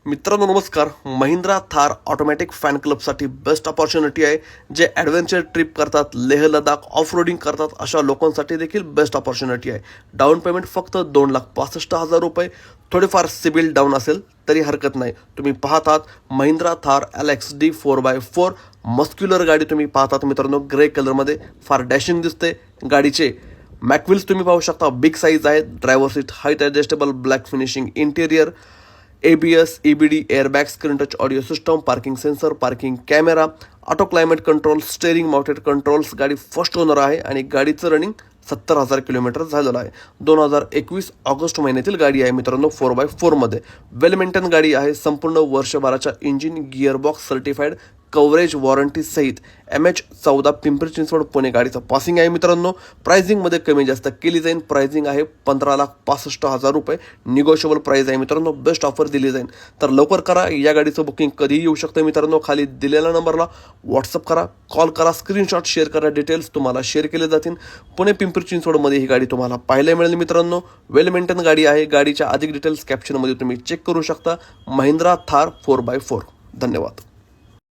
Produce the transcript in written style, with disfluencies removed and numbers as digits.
मित्रांनो नमस्कार. Mahindra Thar automatic fan क्लबसाठी बेस्ट अपॉर्च्युनिटी आहे. जे ॲडव्हेंचर ट्रिप करतात, लेह लडाख ऑफ रोडिंग करतात अशा लोकांसाठी देखील बेस्ट अपॉर्च्युनिटी आहे. डाऊन पेमेंट फक्त 2,65,000 रुपये. थोडेफार सिबिल डाऊन असेल तरी हरकत नाही. तुम्ही पाहतात Mahindra Thar LXD 4x4 muscular गाडी तुम्ही पाहतात मित्रांनो. ग्रे कलरमध्ये फार डॅशिंग दिसते. गाडीचे मॅकविल्स तुम्ही पाहू शकता, बिग साईज आहे. Driver seat height adjustable, black finishing interior, ABS, EBD, airbag, screen touch audio system, parking sensor, parking camera, auto climate control, steering mounted controls. गाडी फर्स्ट ओनर आहे आणि गाडीचं रनिंग 70,000 किलोमीटर झालेलं आहे. 2021 ऑगस्ट महिन्यातील गाडी आहे मित्रांनो. 4x4 मध्ये वेल मेंटेन गाडी आहे. संपूर्ण वर्षभराच्या engine gearbox certified coverage warranty सहित MH14 पिंपरी चिंचवड पुणे गाडीचं पासिंग आहे मित्रांनो. प्राइसिंगमध्ये कमी जास्त केली जाईल. प्राइसिंग आहे 15,65,000 रुपये. निगोशिएबल प्राइस आहे मित्रांनो. बेस्ट ऑफर दिली जाईल. तर लवकर करा. या गाडीचं बुकिंग कधीही येऊ शकतं मित्रांनो. खाली दिलेल्या नंबरला व्हॉट्सअप करा, कॉल करा, स्क्रीनशॉट शेअर करा. डिटेल्स तुम्हाला शेअर केले जातील. पुणे पिंपरी चिंचवडमध्ये ही गाडी तुम्हाला पाहायला मिळेल मित्रांनो. वेल मेंटेन गाडी आहे. गाडीच्या अधिक डिटेल्स कॅप्शनमध्ये तुम्ही चेक करू शकता. महिंद्रा थार 4x4. धन्यवाद.